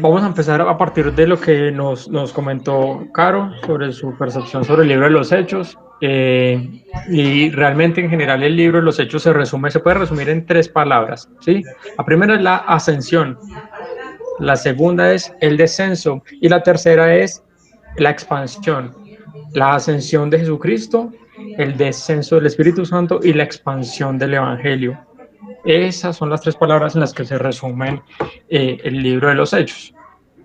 Vamos a empezar a partir de lo que nos comentó Caro sobre su percepción sobre el libro de los Hechos. Y realmente en general el libro de los Hechos se puede resumir en 3 palabras, ¿sí? La primera es la ascensión, la segunda es el descenso y la tercera es la expansión. La ascensión de Jesucristo, el descenso del Espíritu Santo y la expansión del Evangelio. Esas son las 3 palabras en las que se resumen el libro de los Hechos.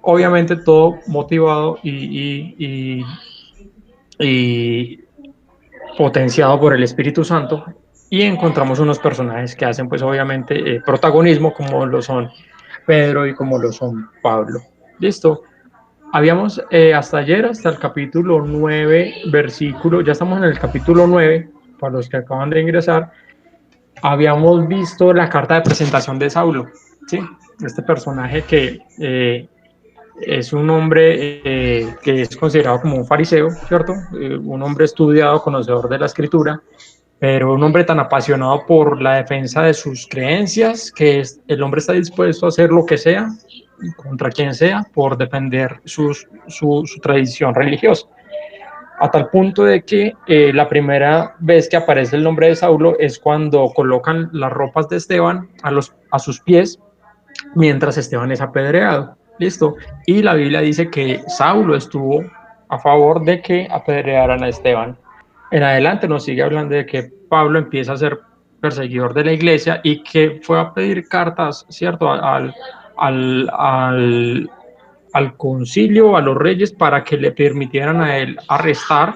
Obviamente todo motivado y potenciado por el Espíritu Santo, y encontramos unos personajes que hacen pues obviamente protagonismo, como lo son Pedro y como lo son Pablo. Listo. Habíamos hasta ayer, hasta el capítulo 9, versículo, ya estamos en el capítulo 9, para los que acaban de ingresar. Habíamos visto la carta de presentación de Saulo, ¿sí? Este personaje que es un hombre que es considerado como un fariseo, ¿cierto? Un hombre estudiado, conocedor de la escritura, pero un hombre tan apasionado por la defensa de sus creencias el hombre está dispuesto a hacer lo que sea, contra quien sea, por defender su tradición religiosa. A tal punto de que la primera vez que aparece el nombre de Saulo es cuando colocan las ropas de Esteban a sus pies mientras Esteban es apedreado. ¿Listo? Y la Biblia dice que Saulo estuvo a favor de que apedrearan a Esteban. En adelante nos sigue hablando de que Pablo empieza a ser perseguidor de la iglesia y que fue a pedir cartas, ¿cierto? Al concilio, a los reyes, para que le permitieran a él arrestar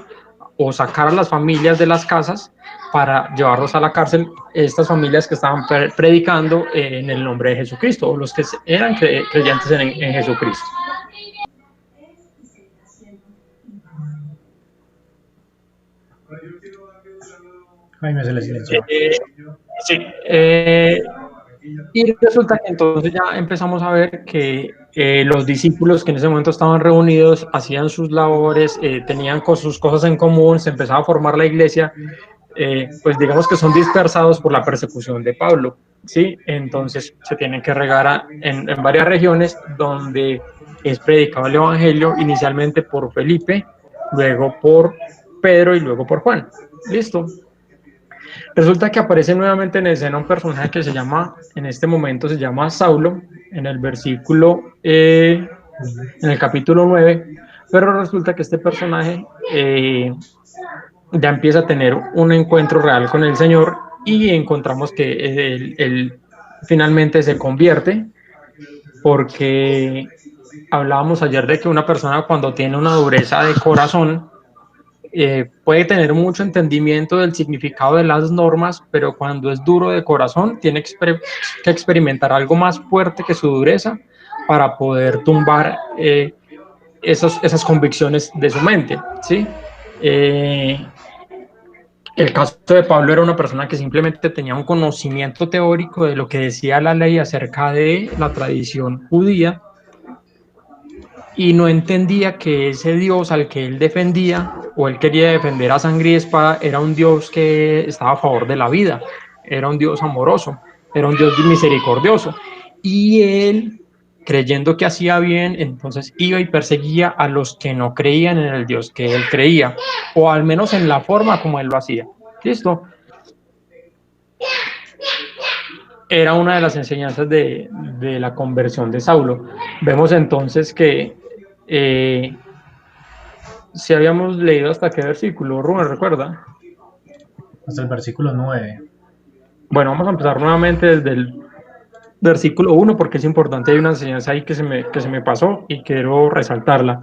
o sacar a las familias de las casas para llevarlos a la cárcel, estas familias que estaban predicando en el nombre de Jesucristo, o los que eran creyentes en Jesucristo. Jaime se le silenció. Sí, y resulta que entonces ya empezamos a ver que los discípulos que en ese momento estaban reunidos hacían sus labores, tenían sus cosas en común, se empezaba a formar la iglesia, pues digamos que son dispersados por la persecución de Pablo, ¿sí? Entonces se tienen que regar en varias regiones donde es predicado el Evangelio, inicialmente por Felipe, luego por Pedro y luego por Juan. ¿Listo? Resulta que aparece nuevamente en escena un personaje que en este momento se llama Saulo, en el versículo, en el capítulo 9, pero resulta que este personaje ya empieza a tener un encuentro real con el Señor y encontramos que él finalmente se convierte, porque hablábamos ayer de que una persona cuando tiene una dureza de corazón, puede tener mucho entendimiento del significado de las normas, pero cuando es duro de corazón tiene que experimentar algo más fuerte que su dureza para poder tumbar esas convicciones de su mente, ¿sí? El caso de Pablo era una persona que simplemente tenía un conocimiento teórico de lo que decía la ley acerca de la tradición judía, y no entendía que ese Dios al que él defendía, o él quería defender a sangre y espada, era un Dios que estaba a favor de la vida, era un Dios amoroso, era un Dios misericordioso, y él, creyendo que hacía bien, entonces iba y perseguía a los que no creían en el Dios que él creía, o al menos en la forma como él lo hacía. ¿Listo? Era una de las enseñanzas de la conversión de Saulo. Vemos entonces que si habíamos leído hasta qué versículo, Rubén, ¿recuerda? Hasta el versículo 9. Bueno, vamos a empezar nuevamente desde el versículo 1, porque es importante, hay una enseñanza ahí que se me pasó y quiero resaltarla.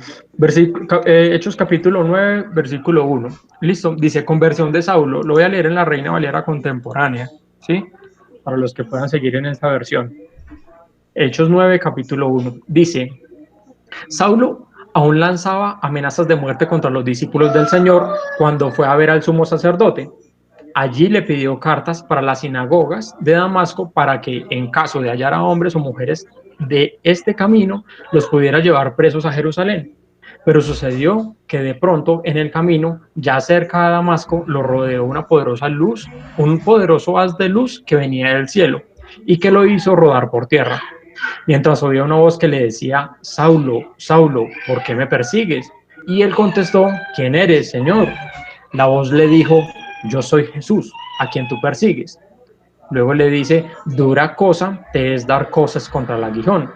Hechos capítulo 9, versículo 1. Listo, dice conversión de Saulo. Lo voy a leer en la Reina Valera contemporánea, ¿sí? Para los que puedan seguir en esta versión. Hechos 9, capítulo 1. Dice, Saulo aún lanzaba amenazas de muerte contra los discípulos del Señor cuando fue a ver al sumo sacerdote. Allí le pidió cartas para las sinagogas de Damasco para que, en caso de hallar a hombres o mujeres de este camino, los pudiera llevar presos a Jerusalén. Pero sucedió que de pronto en el camino, ya cerca de Damasco, lo rodeó una poderosa luz, un poderoso haz de luz que venía del cielo y que lo hizo rodar por tierra. mientras oía una voz que le decía: Saulo, Saulo, ¿por qué me persigues? Y él contestó: ¿quién eres, Señor? La voz le dijo: yo soy Jesús, a quien tú persigues. Luego le dice: dura cosa te es dar cosas contra el aguijón.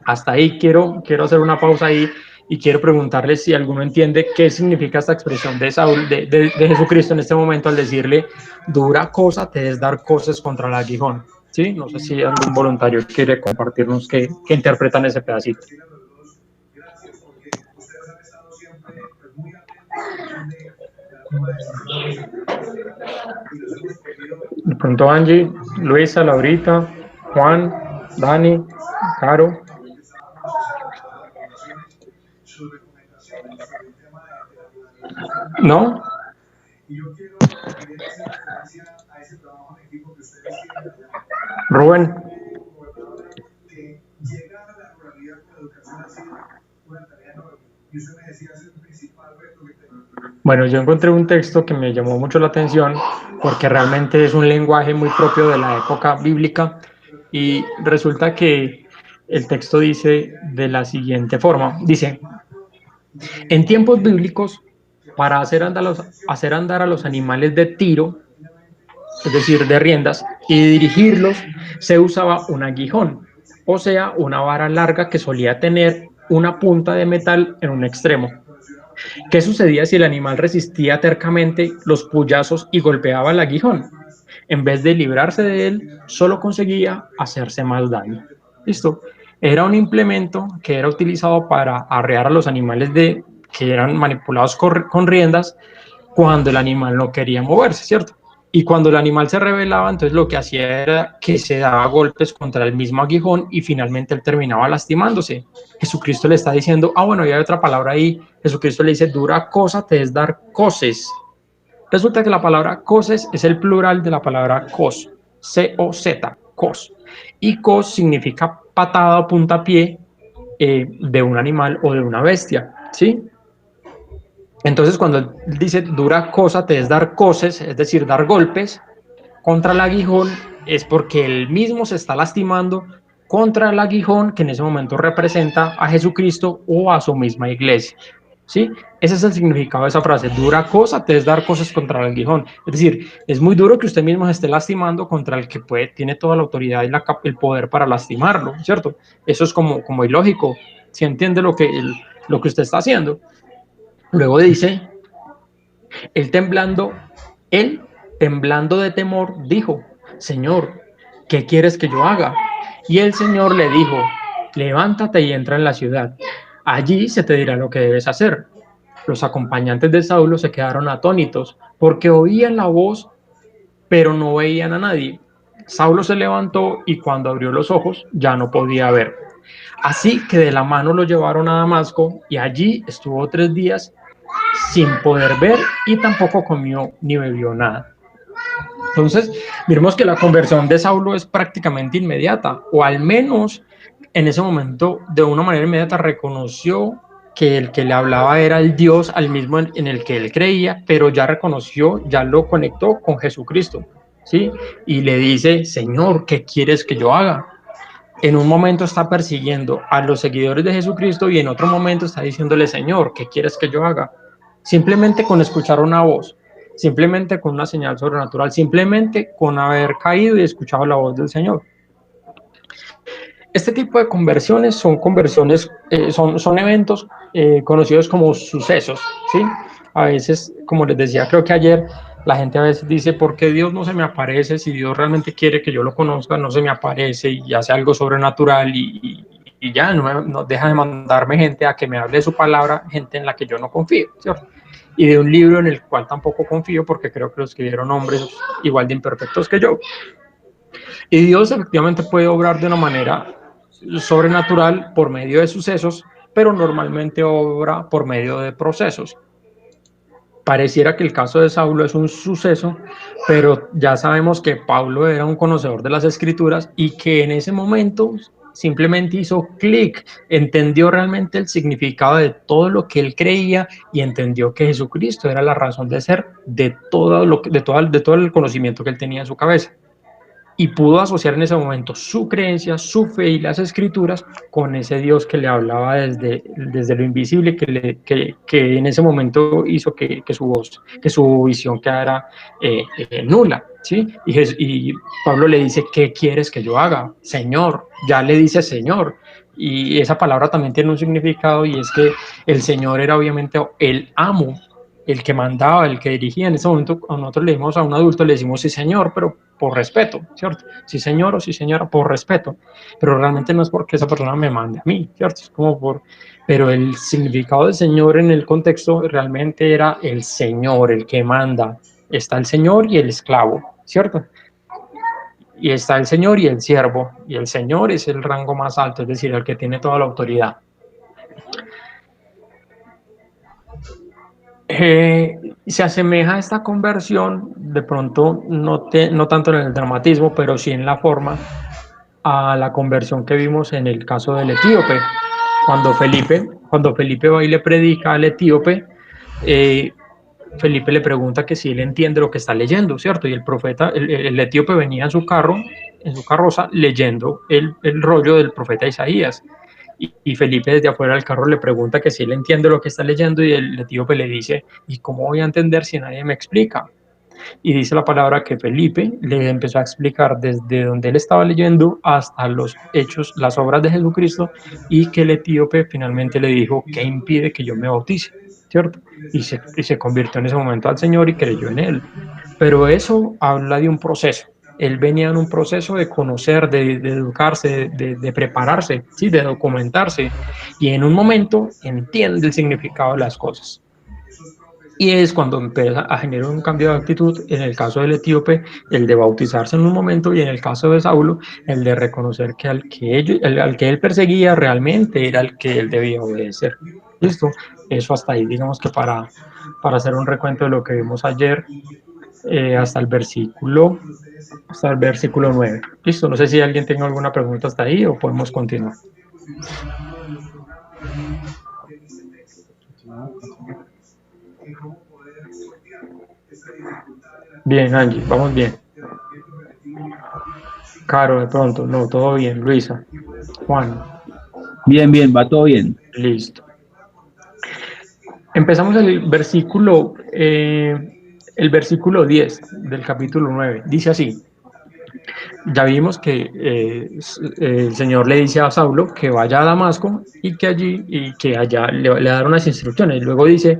Hasta ahí quiero hacer una pausa ahí y quiero preguntarles si alguno entiende qué significa esta expresión de, Saúl, de Jesucristo en este momento al decirle: dura cosa te es dar cosas contra el aguijón. ¿Sí? No sé si algún voluntario quiere compartirnos qué interpretan ese pedacito. De pronto Angie, Luisa, Laurita, Juan, Dani, Caro. ¿No? Rubén. Bueno, yo encontré un texto que me llamó mucho la atención porque realmente es un lenguaje muy propio de la época bíblica y resulta que el texto dice de la siguiente forma, dice: en tiempos bíblicos, para hacer andar a los animales de tiro, es decir, de riendas, y dirigirlos, se usaba un aguijón, o sea, una vara larga que solía tener una punta de metal en un extremo. ¿Qué sucedía si el animal resistía tercamente los puyazos y golpeaba el aguijón? En vez de librarse de él, solo conseguía hacerse más daño. ¿Listo? Era un implemento que era utilizado para arrear a los animales que eran manipulados con riendas cuando el animal no quería moverse, ¿cierto? Y cuando el animal se rebelaba, entonces lo que hacía era que se daba golpes contra el mismo aguijón y finalmente él terminaba lastimándose. Jesucristo le está diciendo, bueno, y hay otra palabra ahí, Jesucristo le dice: dura cosa te es dar coces. Resulta que la palabra coces es el plural de la palabra cos, C-O-Z, cos. Y cos significa patada o puntapié de un animal o de una bestia, ¿sí? Entonces, cuando dice dura cosa te es dar coces, es decir, dar golpes contra el aguijón, es porque él mismo se está lastimando contra el aguijón que en ese momento representa a Jesucristo o a su misma iglesia. ¿Sí? Ese es el significado de esa frase: dura cosa te es dar cosas contra el aguijón. Es decir, es muy duro que usted mismo se esté lastimando contra el que tiene toda la autoridad y el poder para lastimarlo, ¿cierto? Eso es como ilógico. Si entiende lo que usted está haciendo. Luego dice: él temblando de temor, dijo: Señor, ¿qué quieres que yo haga? Y el Señor le dijo: levántate y entra en la ciudad. Allí se te dirá lo que debes hacer. Los acompañantes de Saulo se quedaron atónitos porque oían la voz, pero no veían a nadie. Saulo se levantó y cuando abrió los ojos ya no podía ver. Así que de la mano lo llevaron a Damasco y allí estuvo 3 días sin poder ver y tampoco comió ni bebió nada. Entonces, miremos que la conversión de Saulo es prácticamente inmediata, o al menos en ese momento de una manera inmediata reconoció que el que le hablaba era el Dios al mismo en el que él creía, pero ya reconoció, ya lo conectó con Jesucristo, ¿sí? Y le dice: Señor, ¿qué quieres que yo haga? En un momento está persiguiendo a los seguidores de Jesucristo y en otro momento está diciéndole: Señor, ¿qué quieres que yo haga? Simplemente con escuchar una voz, simplemente con una señal sobrenatural, simplemente con haber caído y escuchado la voz del Señor. Este tipo de conversiones son eventos conocidos como sucesos, ¿sí? A veces, como les decía, creo que ayer, la gente a veces dice: ¿por qué Dios no se me aparece? Si Dios realmente quiere que yo lo conozca, no se me aparece y hace algo sobrenatural y ya no deja de mandarme gente a que me hable de su palabra, gente en la que yo no confío, ¿cierto? Y de un libro en el cual tampoco confío porque creo que lo escribieron hombres igual de imperfectos que yo. Y Dios efectivamente puede obrar de una manera sobrenatural por medio de sucesos, pero normalmente obra por medio de procesos. Pareciera que el caso de Saulo es un suceso, pero ya sabemos que Pablo era un conocedor de las Escrituras y que en ese momento simplemente hizo clic, entendió realmente el significado de todo lo que él creía y entendió que Jesucristo era la razón de ser de todo el conocimiento que él tenía en su cabeza. y pudo asociar en ese momento su creencia, su fe y las escrituras con ese Dios que le hablaba desde lo invisible, que en ese momento hizo que su voz, que su visión quedara nula, ¿sí? Y Pablo le dice, ¿qué quieres que yo haga? Señor, ya le dice Señor. Y esa palabra también tiene un significado, y es que el Señor era obviamente el amo, el que mandaba, el que dirigía. En ese momento, cuando nosotros le decimos a un adulto, le decimos sí señor, pero por respeto, ¿cierto? Sí señor o sí señora, por respeto, pero realmente no es porque esa persona me mande a mí, ¿cierto? Es como por... Pero el significado de señor en el contexto realmente era el señor, el que manda. Está el señor y el esclavo, ¿cierto? Y está el señor y el siervo, y el señor es el rango más alto, es decir, el que tiene toda la autoridad. Se asemeja a esta conversión, de pronto no tanto en el dramatismo, pero sí en la forma, a la conversión que vimos en el caso del etíope. Cuando Felipe va y le predica al etíope, Felipe le pregunta que si él entiende lo que está leyendo, ¿cierto? Y el profeta, el etíope venía en su carro, en su carroza, leyendo el rollo del profeta Isaías. Y Felipe desde afuera del carro le pregunta que si él entiende lo que está leyendo, y el etíope le dice, ¿y cómo voy a entender si nadie me explica? Y dice la palabra que Felipe le empezó a explicar desde donde él estaba leyendo hasta los hechos, las obras de Jesucristo, y que el etíope finalmente le dijo, ¿qué impide que yo me bautice? ¿Cierto? Y se convirtió en ese momento al Señor y creyó en él. Pero eso habla de un proceso. Él venía en un proceso de conocer, de educarse, de prepararse, ¿sí? De documentarse, y en un momento entiende el significado de las cosas. Y es cuando empieza a generar un cambio de actitud, en el caso del etíope, el de bautizarse en un momento, y en el caso de Saulo, el de reconocer que al que él perseguía realmente era el que él debía obedecer. ¿Listo? Eso hasta ahí, digamos que para hacer un recuento de lo que vimos ayer, hasta el versículo 9. Listo, no sé si alguien tenga alguna pregunta hasta ahí o podemos continuar. Bien, Angie, vamos bien. Caro, de pronto, no, todo bien. Luisa, Juan. Bien, va todo bien. Listo. Empezamos el versículo 10 del capítulo 9. Dice así. Ya vimos que el Señor le dice a Saulo que vaya a Damasco y que allá le dará unas instrucciones. Luego dice,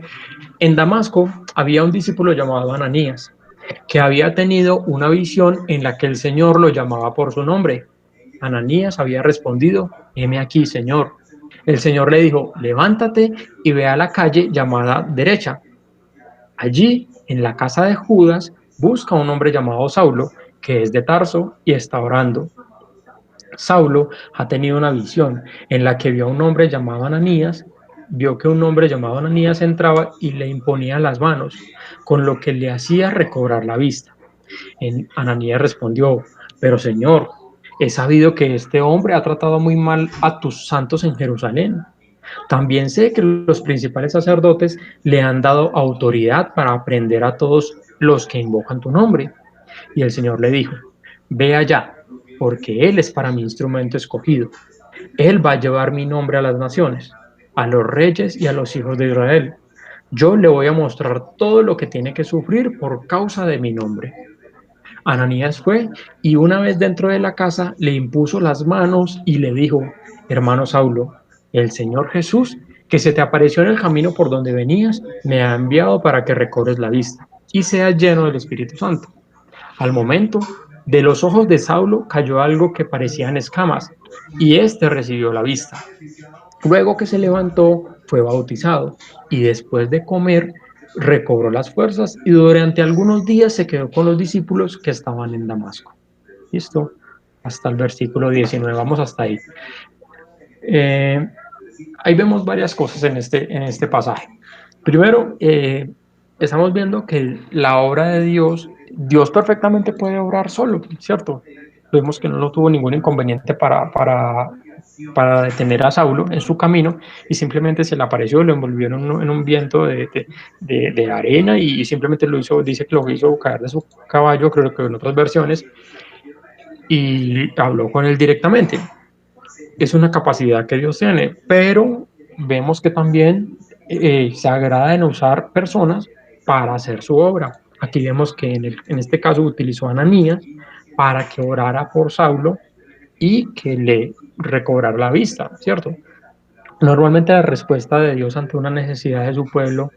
en Damasco había un discípulo llamado Ananías, que había tenido una visión en la que el Señor lo llamaba por su nombre. Ananías había respondido, heme aquí, Señor. El Señor le dijo, levántate y ve a la calle llamada Derecha. Allí, en la casa de Judas, busca a un hombre llamado Saulo, que es de Tarso y está orando. Saulo ha tenido una visión en la que vio a un hombre llamado Ananías, vio que un hombre llamado Ananías entraba y le imponía las manos, con lo que le hacía recobrar la vista. Ananías respondió, pero Señor, he sabido que este hombre ha tratado muy mal a tus santos en Jerusalén. También sé que los principales sacerdotes le han dado autoridad para prender a todos los que invocan tu nombre. Y el Señor le dijo, ve allá, porque Él es para mí instrumento escogido. Él va a llevar mi nombre a las naciones, a los reyes y a los hijos de Israel. Yo le voy a mostrar todo lo que tiene que sufrir por causa de mi nombre. Ananías fue y una vez dentro de la casa le impuso las manos y le dijo, hermano Saulo, el Señor Jesús, que se te apareció en el camino por donde venías, me ha enviado para que recobres la vista y seas lleno del Espíritu Santo. Al momento, de los ojos de Saulo cayó algo que parecían escamas, y éste recibió la vista. Luego que se levantó, fue bautizado, y después de comer, recobró las fuerzas, y durante algunos días se quedó con los discípulos que estaban en Damasco. ¿Listo? Hasta el versículo 19, vamos hasta ahí. Ahí vemos varias cosas en este pasaje. Primero, estamos viendo que la obra de Dios perfectamente puede obrar solo, ¿cierto? Vemos que no tuvo ningún inconveniente para detener a Saulo en su camino, y simplemente se le apareció, lo envolvió en un viento de arena, y simplemente dice que lo hizo caer de su caballo, creo que en otras versiones, y habló con él directamente. Es una capacidad que Dios tiene, pero vemos que también se agrada en usar personas para hacer su obra. Aquí vemos que en este caso utilizó a Ananías para que orara por Saulo y que le recobrara la vista, ¿cierto? Normalmente la respuesta de Dios ante una necesidad de su pueblo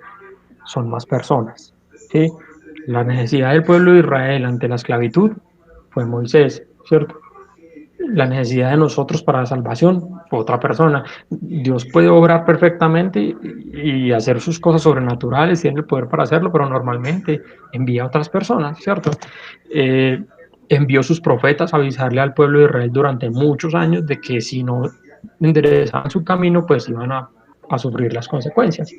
son más personas, ¿sí? La necesidad del pueblo de Israel ante la esclavitud fue Moisés, ¿cierto? La necesidad de nosotros para la salvación fue otra persona. Dios puede obrar perfectamente y hacer sus cosas sobrenaturales, tiene el poder para hacerlo, pero normalmente envía a otras personas, ¿cierto? Eh, Envió sus profetas a avisarle al pueblo de Israel durante muchos años de que si no enderezaban su camino, pues iban a sufrir las consecuencias.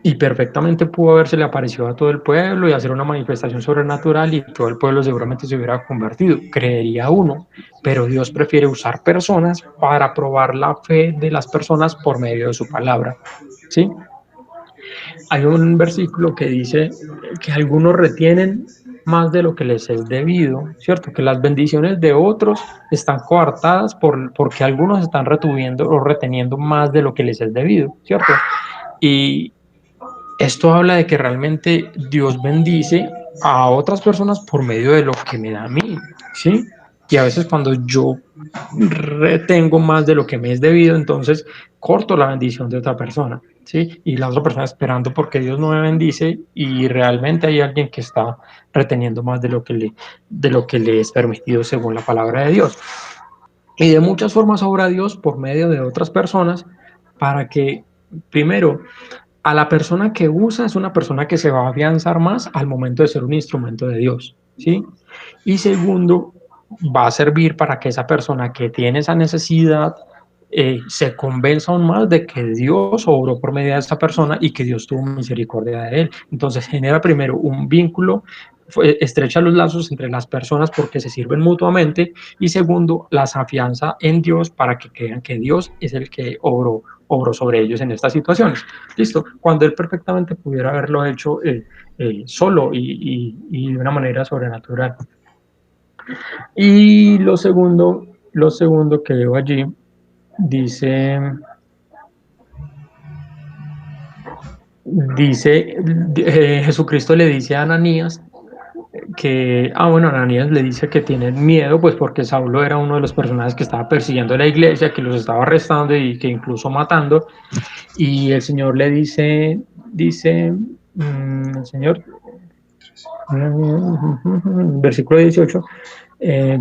Y perfectamente pudo habérsele aparecido a todo el pueblo y hacer una manifestación sobrenatural y todo el pueblo seguramente se hubiera convertido, creería uno, pero Dios prefiere usar personas para probar la fe de las personas por medio de su palabra, ¿sí? Hay un versículo que dice que algunos retienen más de lo que les es debido, ¿cierto? Que las bendiciones de otros están coartadas porque algunos están reteniendo o reteniendo más de lo que les es debido, ¿cierto? Y esto habla de que realmente Dios bendice a otras personas por medio de lo que me da a mí, ¿sí? Y a veces cuando yo retengo más de lo que me es debido, entonces corto la bendición de otra persona, ¿sí? Y la otra persona esperando porque Dios no me bendice y realmente hay alguien que está reteniendo más de lo que le es permitido según la palabra de Dios. Y de muchas formas obra Dios por medio de otras personas para que, primero, a la persona que usa es una persona que se va a afianzar más al momento de ser un instrumento de Dios, ¿sí? Y segundo, va a servir para que esa persona que tiene esa necesidad se convenza aún más de que Dios obró por medio de esa persona y que Dios tuvo misericordia de él. Entonces genera primero un vínculo, estrecha los lazos entre las personas porque se sirven mutuamente y segundo, las afianza en Dios para que crean que Dios es el que obró sobre ellos en estas situaciones. Listo, cuando él perfectamente pudiera haberlo hecho solo y de una manera sobrenatural. Y lo segundo que veo allí dice, Jesucristo le dice a Ananías que, bueno, Ananías le dice que tiene miedo, pues porque Saulo era uno de los personajes que estaba persiguiendo a la iglesia, que los estaba arrestando y que incluso matando, y el Señor le dice, el Señor, versículo 18,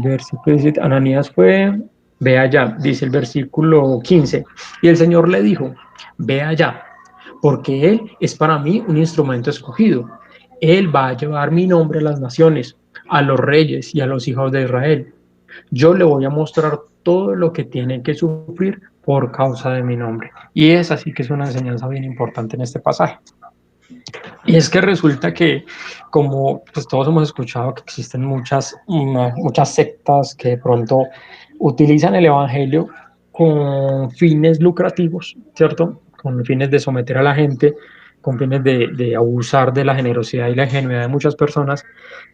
versículo 17, Ananías fue, ve allá, dice el versículo 15, y el Señor le dijo, ve allá, porque Él es para mí un instrumento escogido. Él va a llevar mi nombre a las naciones, a los reyes y a los hijos de Israel. Yo le voy a mostrar todo lo que tienen que sufrir por causa de mi nombre. Y es así que es una enseñanza bien importante en este pasaje. Y es que resulta que, como pues todos hemos escuchado, que existen muchas sectas que de pronto utilizan el evangelio con fines lucrativos, ¿cierto? Con fines de someter a la gente, con fines de abusar de la generosidad y la ingenuidad de muchas personas.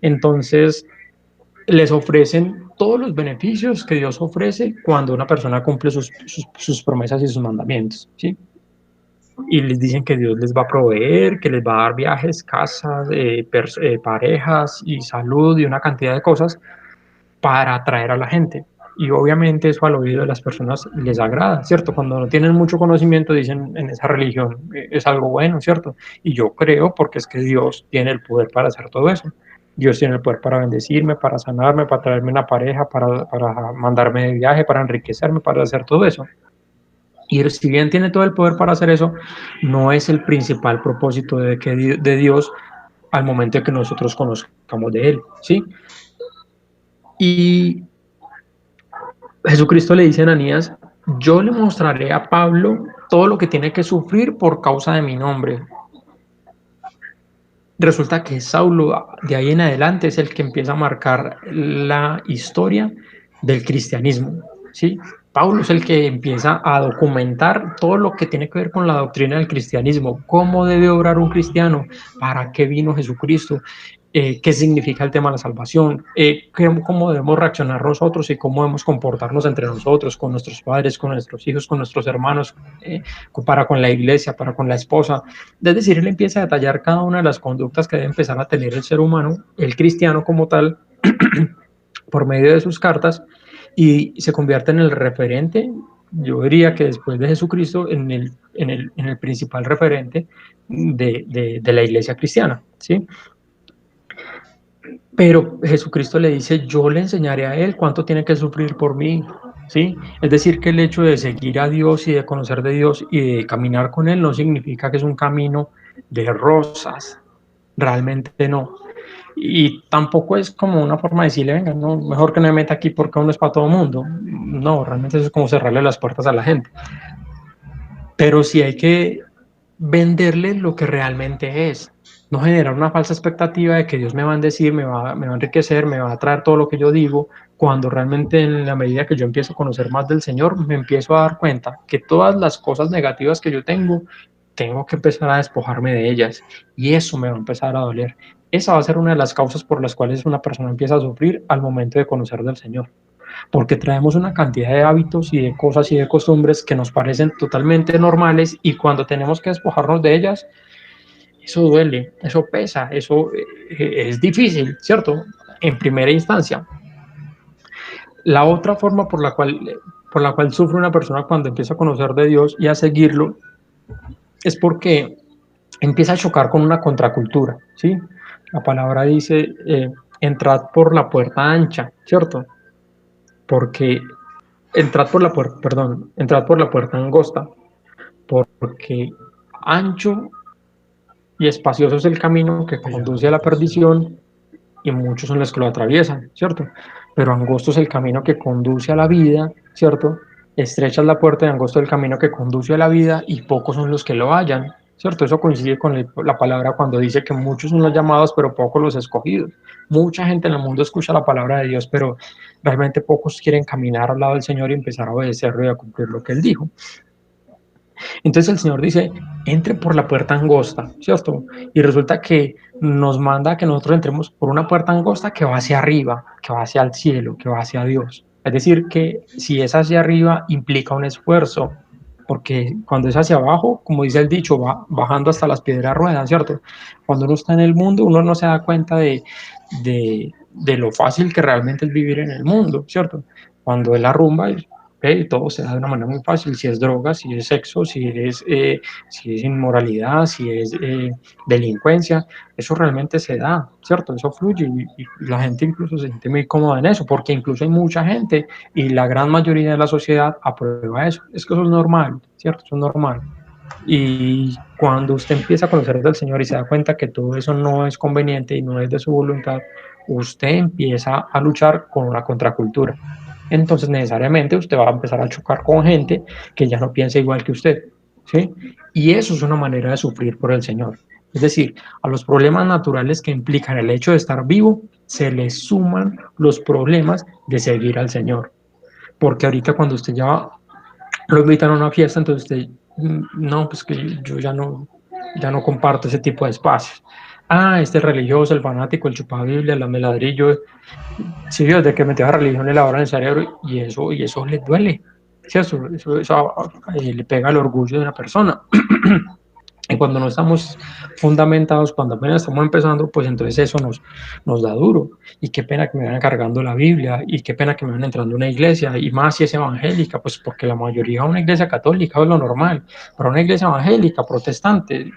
Entonces, les ofrecen todos los beneficios que Dios ofrece cuando una persona cumple sus promesas y sus mandamientos, ¿sí? Y les dicen que Dios les va a proveer, que les va a dar viajes, casas, parejas y salud y una cantidad de cosas para atraer a la gente. Y obviamente eso al oído de las personas les agrada, ¿cierto? Cuando no tienen mucho conocimiento dicen en esa religión es algo bueno, ¿cierto? Y yo creo porque es que Dios tiene el poder para hacer todo eso. Dios tiene el poder para bendecirme, para sanarme, para traerme una pareja, para mandarme de viaje, para enriquecerme, para hacer todo eso. Y si bien tiene todo el poder para hacer eso, no es el principal propósito de Dios al momento de que nosotros conozcamos de Él, ¿sí? Y Jesucristo le dice a Ananías, yo le mostraré a Pablo todo lo que tiene que sufrir por causa de mi nombre. Resulta que Saulo, de ahí en adelante, es el que empieza a marcar la historia del cristianismo, ¿sí? Pablo es el que empieza a documentar todo lo que tiene que ver con la doctrina del cristianismo, cómo debe obrar un cristiano, para qué vino Jesucristo, qué significa el tema de la salvación, cómo debemos reaccionar nosotros y cómo debemos comportarnos entre nosotros, con nuestros padres, con nuestros hijos, con nuestros hermanos, para con la iglesia, para con la esposa. Es decir, él empieza a detallar cada una de las conductas que debe empezar a tener el ser humano, el cristiano como tal, por medio de sus cartas, y se convierte en el referente, yo diría que después de Jesucristo, en el principal referente de la iglesia cristiana, ¿sí? Pero Jesucristo le dice, yo le enseñaré a él cuánto tiene que sufrir por mí, ¿sí? Es decir, que el hecho de seguir a Dios y de conocer de Dios y de caminar con él no significa que es un camino de rosas, realmente no. Y tampoco es como una forma de decirle, venga, no, mejor que no me meta aquí porque uno es para todo el mundo. No, realmente eso es como cerrarle las puertas a la gente. Pero sí hay que venderle lo que realmente es. No generar una falsa expectativa de que Dios me va a bendecir, me va a enriquecer, me va a traer todo lo que yo digo, cuando realmente en la medida que yo empiezo a conocer más del Señor, me empiezo a dar cuenta que todas las cosas negativas que yo tengo que empezar a despojarme de ellas y eso me va a empezar a doler. Esa va a ser una de las causas por las cuales una persona empieza a sufrir al momento de conocer del Señor, porque traemos una cantidad de hábitos y de cosas y de costumbres que nos parecen totalmente normales y cuando tenemos que despojarnos de ellas, eso duele, eso pesa, eso es difícil, ¿cierto? En primera instancia. La otra forma por la cual sufre una persona cuando empieza a conocer de Dios y a seguirlo es porque empieza a chocar con una contracultura, ¿sí? La palabra dice, entrad por la puerta ancha, ¿cierto? Porque entrad por la puerta angosta, porque ancho y espacioso es el camino que conduce a la perdición y muchos son los que lo atraviesan, ¿cierto? Pero angosto es el camino que conduce a la vida, ¿cierto? Estrecha es la puerta y angosto es el camino que conduce a la vida y pocos son los que lo hallan, ¿cierto? Eso coincide con la palabra cuando dice que muchos son los llamados, pero pocos los escogidos. Mucha gente en el mundo escucha la palabra de Dios, pero realmente pocos quieren caminar al lado del Señor y empezar a obedecerlo y a cumplir lo que Él dijo. Entonces el Señor dice, entre por la puerta angosta, ¿cierto? Y resulta que nos manda a que nosotros entremos por una puerta angosta que va hacia arriba, que va hacia el cielo, que va hacia Dios. Es decir, que si es hacia arriba implica un esfuerzo, porque cuando es hacia abajo, como dice el dicho, va bajando hasta las piedras ruedas, ¿cierto? Cuando uno está en el mundo, uno no se da cuenta de lo fácil que realmente es vivir en el mundo, ¿cierto? Cuando es la rumba, todo se da de una manera muy fácil, si es droga, si es sexo, si es inmoralidad, si es delincuencia, eso realmente se da, ¿cierto? Eso fluye y la gente incluso se siente muy cómoda en eso, porque incluso hay mucha gente y la gran mayoría de la sociedad aprueba eso, es que eso es normal, ¿cierto? Eso es normal. Y cuando usted empieza a conocer del Señor y se da cuenta que todo eso no es conveniente y no es de su voluntad, usted empieza a luchar con una contracultura. Entonces necesariamente usted va a empezar a chocar con gente que ya no piensa igual que usted, ¿sí? Y eso es una manera de sufrir por el Señor. Es decir, a los problemas naturales que implican el hecho de estar vivo, se le suman los problemas de seguir al Señor. Porque ahorita cuando usted ya lo invitan a una fiesta, entonces usted, no, pues que yo ya no comparto ese tipo de espacios. Ah, este religioso, el fanático, el chupabiblia, el meladrillo, sí, desde que metió la religión le lavaron el cerebro y eso le duele. ¿Sí? Eso le pega al orgullo de una persona. Y cuando no estamos fundamentados, cuando apenas estamos empezando, pues entonces eso nos da duro. Y qué pena que me vayan cargando la Biblia, y qué pena que me vayan entrando a una iglesia, y más si es evangélica, pues porque la mayoría es una iglesia católica, es lo normal. Pero una iglesia evangélica, protestante,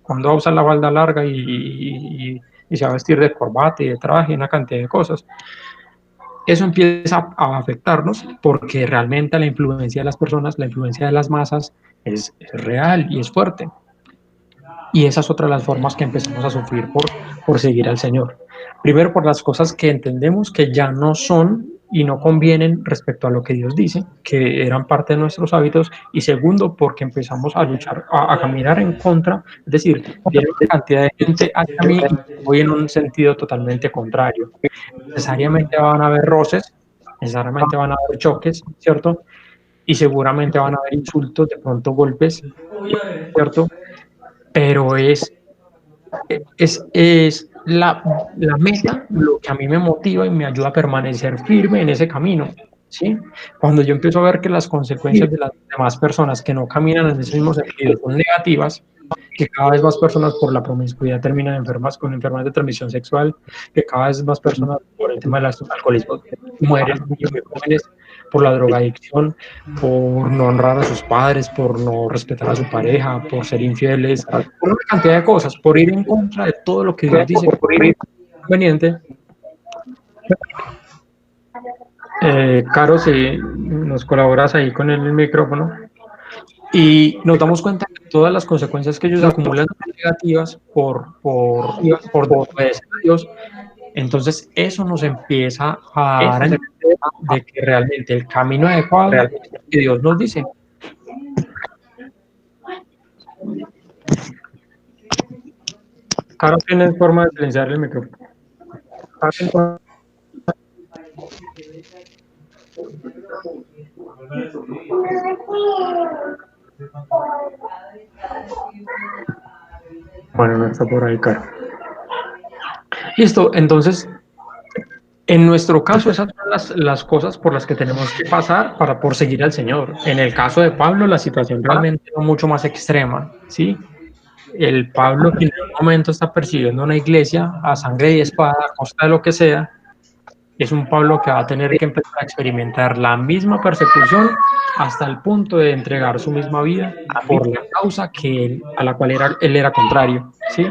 cuando va a usar la falda larga y se va a vestir de corbata y de traje y una cantidad de cosas, eso empieza a afectarnos porque realmente la influencia de las personas, la influencia de las masas es real y es fuerte. Y esa es otra de las formas que empezamos a sufrir por seguir al Señor. Primero, por las cosas que entendemos que ya no son y no convienen respecto a lo que Dios dice, que eran parte de nuestros hábitos. Y segundo, porque empezamos a luchar, a caminar en contra. Es decir, viene una cantidad de gente hacia mí y voy en un sentido totalmente contrario. Necesariamente van a haber roces, necesariamente van a haber choques, ¿cierto? Y seguramente van a haber insultos, de pronto golpes, ¿cierto? Pero es la, la meta, lo que a mí me motiva y me ayuda a permanecer firme en ese camino, ¿sí? Cuando yo empiezo a ver que las consecuencias de las demás personas que no caminan en ese mismo sentido son negativas, que cada vez más personas por la promiscuidad terminan enfermas con enfermedades de transmisión sexual, que cada vez más personas por el tema del alcoholismo mueren muy jóvenes, por la drogadicción, por no honrar a sus padres, por no respetar a su pareja, por ser infieles, por una cantidad de cosas, por ir en contra de todo lo que Dios dice que es conveniente. Caro, si nos colaboras ahí con el micrófono. Y nos damos cuenta que todas las consecuencias que ellos acumulan son negativas por desobedecer a Dios. Entonces, eso nos empieza a dar a entender de que realmente el camino adecuado es el que Dios nos dice. Caro, ¿tienes forma de silenciar el micrófono? Bueno, no está por ahí, Caro. Listo, entonces, en nuestro caso, esas son las cosas por las que tenemos que pasar para por seguir al Señor. En el caso de Pablo, la situación realmente es mucho más extrema, ¿sí? El Pablo que en un momento está persiguiendo una iglesia a sangre y espada, a costa de lo que sea, es un Pablo que va a tener que empezar a experimentar la misma persecución hasta el punto de entregar su misma vida por la causa a la cual él era contrario, ¿sí?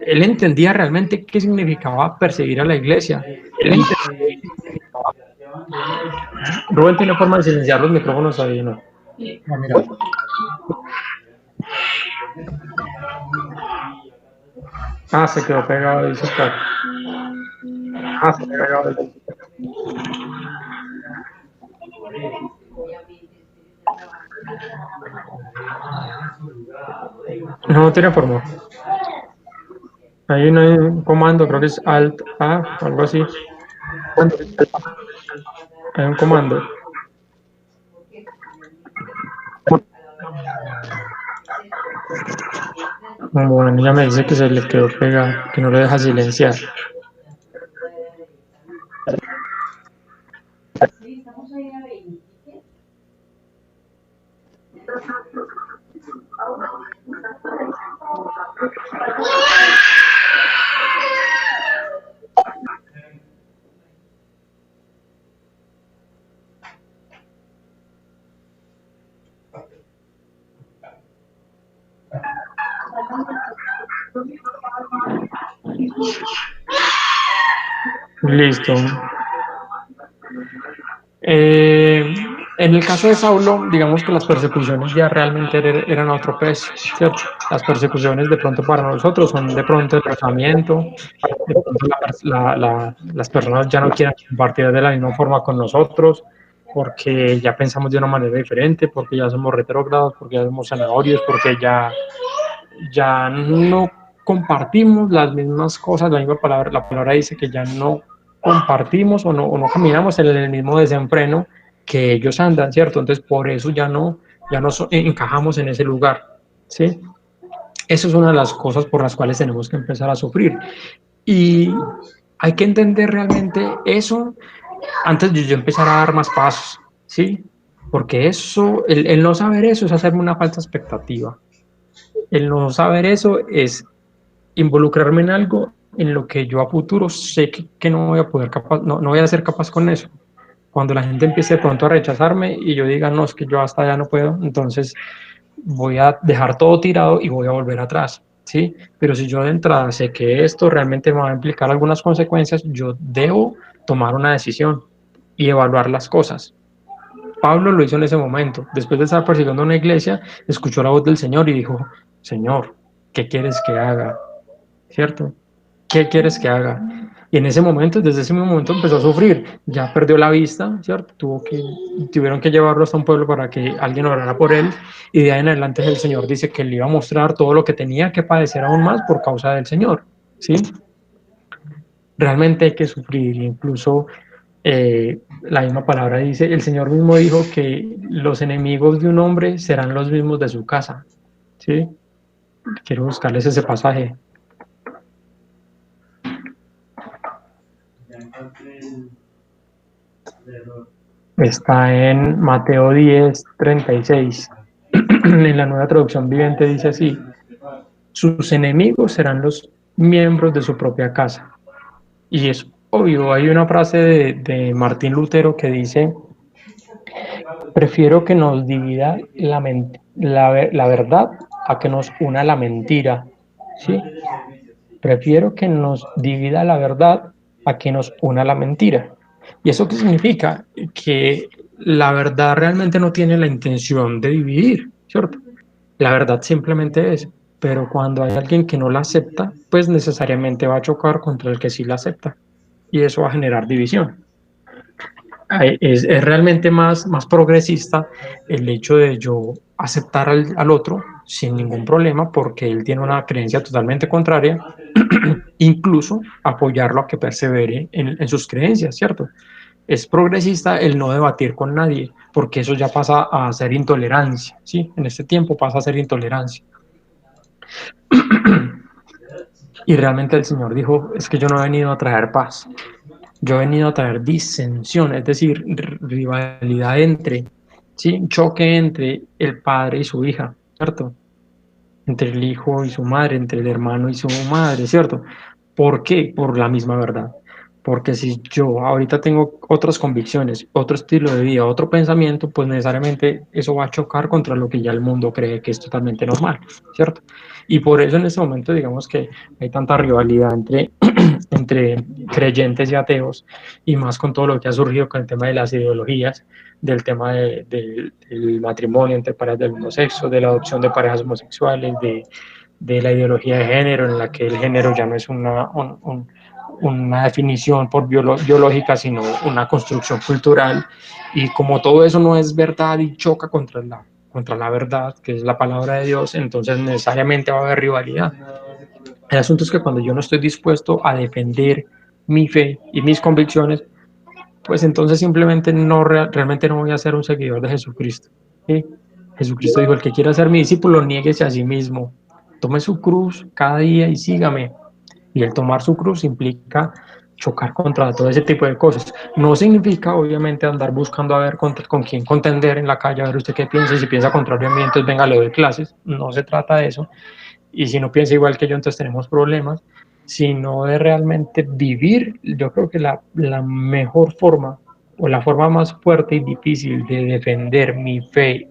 Él entendía realmente qué significaba perseguir a la iglesia. Rubén tiene forma de silenciar los micrófonos ahí, ¿no? No, mira. Se quedó pegado, dice Oscar. Se quedó pegado, dice Oscar. No tiene forma. Ahí no hay un comando, creo que es Alt A o algo así. Hay un comando. Bueno, ya me dice que se le quedó pegado, que no lo deja silenciar. Listo. En el caso de Saulo, digamos que las persecuciones ya realmente eran otro peso, ¿cierto? Las persecuciones de pronto para nosotros son de pronto el tratamiento, de pronto las personas ya no quieren compartir de la misma forma con nosotros, porque ya pensamos de una manera diferente, porque ya somos retrógrados, porque ya somos zanahorios, porque ya no compartimos las mismas cosas, la palabra dice que ya no compartimos o no caminamos en el mismo desenfreno que ellos andan, ¿cierto? Entonces por eso ya no encajamos en ese lugar, ¿sí? Eso es una de las cosas por las cuales tenemos que empezar a sufrir. Y hay que entender realmente eso antes de yo empezar a dar más pasos, ¿sí? Porque eso, el no saber eso es hacerme una falsa expectativa. El no saber eso es involucrarme en algo en lo que yo a futuro sé que no voy a poder no voy a ser capaz con eso. Cuando la gente empiece de pronto a rechazarme y yo diga, no, es que yo hasta ya no puedo, entonces voy a dejar todo tirado y voy a volver atrás, ¿sí? Pero si yo de entrada sé que esto realmente me va a implicar algunas consecuencias, yo debo tomar una decisión y evaluar las cosas. Pablo lo hizo en ese momento. Después de estar persiguiendo una iglesia, escuchó la voz del Señor y dijo, Señor, ¿qué quieres que haga? ¿Cierto? ¿Qué quieres que haga? Y en ese momento, desde ese momento empezó a sufrir, ya perdió la vista, ¿cierto? Tuvieron que llevarlo hasta un pueblo para que alguien orara por él, y de ahí en adelante el Señor dice que le iba a mostrar todo lo que tenía que padecer aún más por causa del Señor, ¿sí? Realmente hay que sufrir, incluso la misma palabra dice, el Señor mismo dijo que los enemigos de un hombre serán los mismos de su casa, ¿sí? Quiero buscarles ese pasaje. Está en Mateo 10:36. En la Nueva Traducción Viviente dice así: sus enemigos serán los miembros de su propia casa. Y es obvio, hay una frase de Martín Lutero que dice: prefiero que nos divida la verdad a que nos una la mentira. ¿Sí? Prefiero que nos divida la verdad a que nos una la mentira. ¿Y eso qué significa? Que la verdad realmente no tiene la intención de dividir, ¿cierto? La verdad simplemente es, pero cuando hay alguien que no la acepta, pues necesariamente va a chocar contra el que sí la acepta. Y eso va a generar división. Es realmente más progresista el hecho de yo aceptar al otro sin ningún problema porque él tiene una creencia totalmente contraria, incluso apoyarlo a que persevere en sus creencias, ¿cierto? Es progresista el no debatir con nadie, porque eso ya pasa a ser intolerancia, ¿sí? En este tiempo pasa a ser intolerancia. Y realmente el Señor dijo, es que yo no he venido a traer paz, yo he venido a traer disensión, es decir, rivalidad entre, ¿sí? Choque entre el padre y su hija, ¿cierto? Entre el hijo y su madre, entre el hermano y su madre, ¿cierto? ¿Por qué? Por la misma verdad. Porque si yo ahorita tengo otras convicciones, otro estilo de vida, otro pensamiento, pues necesariamente eso va a chocar contra lo que ya el mundo cree que es totalmente normal, ¿cierto? Y por eso en este momento digamos que hay tanta rivalidad entre creyentes y ateos, y más con todo lo que ha surgido con el tema de las ideologías, del tema del matrimonio entre parejas del mismo sexo, de la adopción de parejas homosexuales, de la ideología de género, en la que el género ya no es una definición por biológica, sino una construcción cultural. Y como todo eso no es verdad y choca contra la verdad, que es la palabra de Dios, entonces necesariamente va a haber rivalidad. El asunto es que cuando yo no estoy dispuesto a defender mi fe y mis convicciones, pues entonces simplemente realmente no voy a ser un seguidor de Jesucristo. ¿Sí? Jesucristo dijo, el que quiera ser mi discípulo, niéguese a sí mismo, tome su cruz cada día y sígame. Y el tomar su cruz implica chocar contra todo ese tipo de cosas. No significa, obviamente, andar buscando a ver con quién contender en la calle, a ver usted qué piensa, y si piensa contrario a mí, entonces venga, le doy clases. No se trata de eso. Y si no piensa igual que yo, entonces tenemos problemas, sino de realmente vivir. Yo creo que la mejor forma o la forma más fuerte y difícil de defender mi fe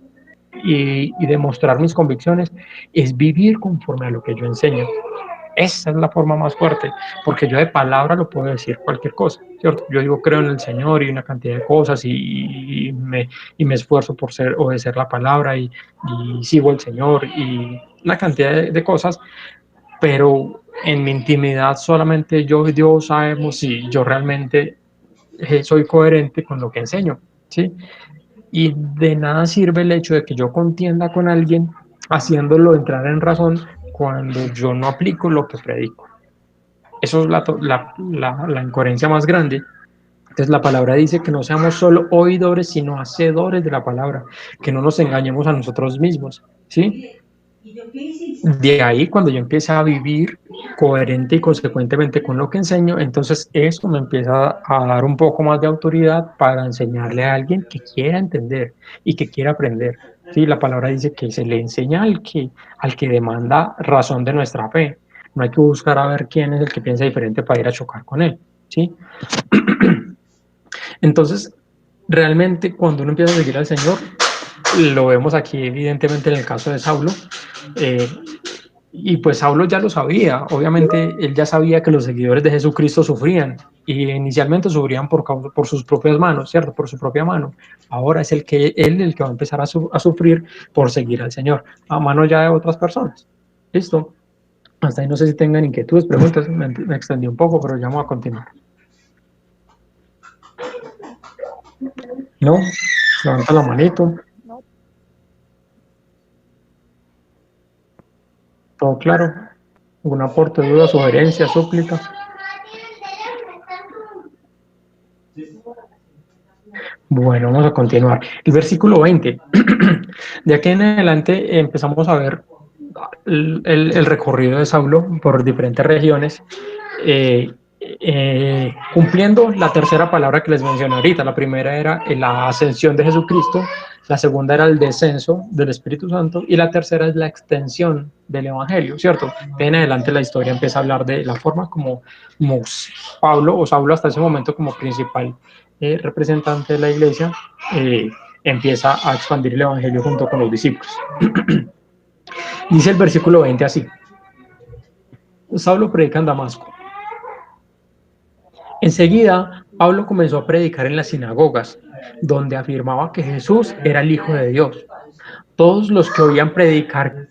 y demostrar mis convicciones es vivir conforme a lo que yo enseño. Esa es la forma más fuerte, porque yo de palabra lo puedo decir cualquier cosa, ¿cierto? Yo digo creo en el Señor y una cantidad de cosas y me esfuerzo por obedecer la palabra y sigo al Señor y una cantidad de cosas, pero en mi intimidad solamente yo y Dios sabemos si yo realmente soy coherente con lo que enseño, ¿sí? Y de nada sirve el hecho de que yo contienda con alguien haciéndolo entrar en razón cuando yo no aplico lo que predico. Eso es la incoherencia más grande. Entonces la palabra dice que no seamos solo oidores, sino hacedores de la palabra, que no nos engañemos a nosotros mismos, ¿sí? De ahí, cuando yo empiezo a vivir coherente y consecuentemente con lo que enseño, entonces eso me empieza a dar un poco más de autoridad para enseñarle a alguien que quiera entender y que quiera aprender. Sí, la palabra dice que se le enseña al que demanda razón de nuestra fe. No hay que buscar a ver quién es el que piensa diferente para ir a chocar con él. ¿Sí? Entonces, realmente cuando uno empieza a seguir al Señor, lo vemos aquí evidentemente en el caso de Saulo, y pues Saulo ya lo sabía, obviamente él ya sabía que los seguidores de Jesucristo sufrían, y inicialmente sufrían por sus propias manos, ¿cierto? Por su propia mano. Ahora es él el que va a empezar a sufrir por seguir al Señor, a mano ya de otras personas. ¿Listo? Hasta ahí no sé si tengan inquietudes, preguntas, me extendí un poco, pero ya vamos a continuar. ¿No? Levanta la manito. ¿Todo claro? ¿Algún aporte, duda, sugerencia, súplica? Bueno, vamos a continuar. El versículo 20. De aquí en adelante empezamos a ver el recorrido de Saulo por diferentes regiones, cumpliendo la tercera palabra que les mencioné ahorita. La primera era la ascensión de Jesucristo, la segunda era el descenso del Espíritu Santo y la tercera es la extensión del Evangelio, ¿cierto? De en adelante la historia empieza a hablar de la forma como Pablo o Saulo hasta ese momento como principal representante de la iglesia empieza a expandir el Evangelio junto con los discípulos. Dice el versículo 20 así: Saulo predica en Damasco. Enseguida, Pablo comenzó a predicar en las sinagogas, donde afirmaba que Jesús era el Hijo de Dios. Todos los que lo oían predicar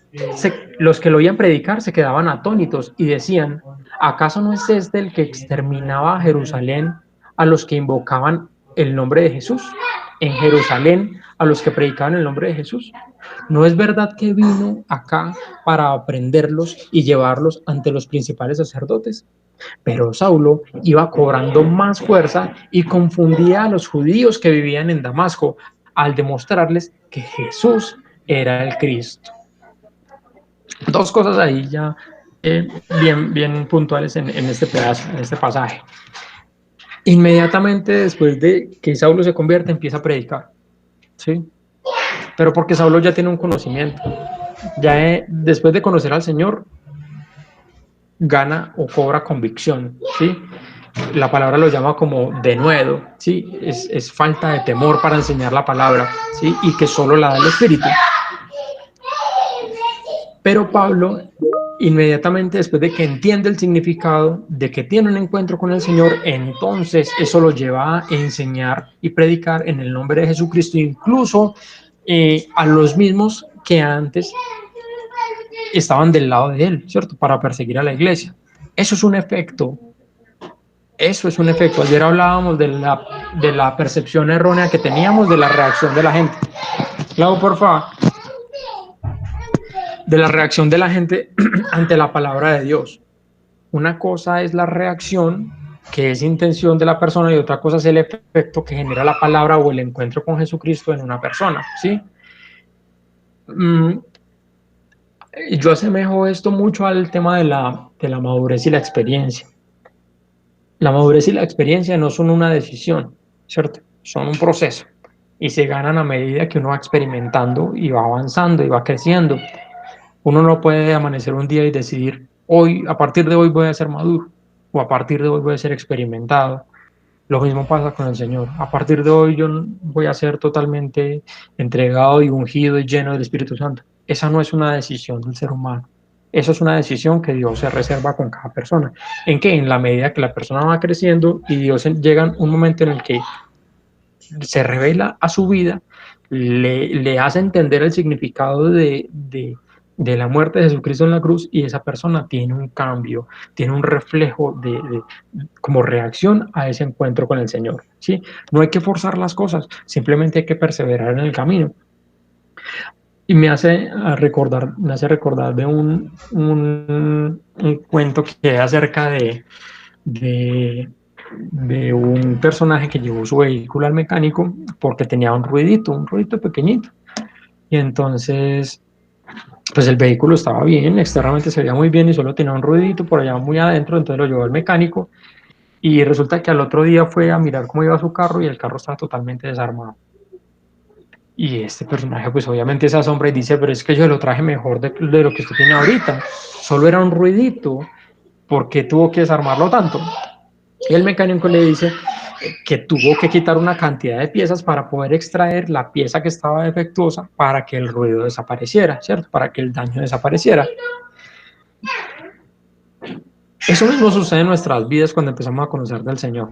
se quedaban atónitos y decían: ¿acaso no es este el que exterminaba a Jerusalén a los que invocaban el nombre de Jesús? En Jerusalén, a los que predicaban el nombre de Jesús. ¿No es verdad que vino acá para aprenderlos y llevarlos ante los principales sacerdotes? Pero Saulo iba cobrando más fuerza y confundía a los judíos que vivían en Damasco al demostrarles que Jesús era el Cristo. Dos cosas ahí ya bien puntuales en este pedazo, en este pasaje. Inmediatamente después de que Saulo se convierte, empieza a predicar, ¿sí? Pero porque Saulo ya tiene un conocimiento. Ya después de conocer al Señor, gana o cobra convicción, ¿sí? La palabra lo llama como denuedo, ¿sí? Es falta de temor para enseñar la palabra, ¿sí? Y que solo la da el Espíritu. Pero Pablo, inmediatamente después de que entiende el significado, de que tiene un encuentro con el Señor, entonces eso lo lleva a enseñar y predicar en el nombre de Jesucristo, incluso a los mismos que antes estaban del lado de él, ¿cierto? Para perseguir a la iglesia. Eso es un efecto. Eso es un efecto. Ayer hablábamos de la percepción errónea que teníamos de la reacción de la gente. Clau, por favor. De la reacción de la gente ante la palabra de Dios. Una cosa es la reacción, que es intención de la persona, y otra cosa es el efecto que genera la palabra o el encuentro con Jesucristo en una persona, ¿sí? Yo asemejo esto mucho al tema de la madurez y la experiencia. La madurez y la experiencia no son una decisión, ¿cierto? Son un proceso y se ganan a medida que uno va experimentando y va avanzando y va creciendo. Uno no puede amanecer un día y decidir, hoy, a partir de hoy voy a ser maduro o a partir de hoy voy a ser experimentado. Lo mismo pasa con el Señor. A partir de hoy yo voy a ser totalmente entregado y ungido y lleno del Espíritu Santo. Esa no es una decisión del ser humano. Eso es una decisión que Dios se reserva con cada persona. ¿En qué? En la medida que la persona va creciendo y Dios llega un momento en el que se revela a su vida, le hace entender el significado de la muerte de Jesucristo en la cruz, y esa persona tiene un cambio, tiene un reflejo como reacción a ese encuentro con el Señor, ¿sí? No hay que forzar las cosas, simplemente hay que perseverar en el camino. Y me hace recordar de un cuento que es acerca de un personaje que llevó su vehículo al mecánico porque tenía un ruidito pequeñito. Y entonces, pues el vehículo estaba bien, externamente se veía muy bien y solo tenía un ruidito por allá muy adentro, entonces lo llevó al mecánico y resulta que al otro día fue a mirar cómo iba su carro y el carro estaba totalmente desarmado. Y este personaje pues obviamente se asombra y dice, pero es que yo lo traje mejor de lo que usted tiene ahorita, solo era un ruidito, ¿por qué tuvo que desarmarlo tanto? Y el mecánico le dice que tuvo que quitar una cantidad de piezas para poder extraer la pieza que estaba defectuosa para que el ruido desapareciera, ¿cierto? Para que el daño desapareciera. Eso mismo sucede en nuestras vidas cuando empezamos a conocer del Señor.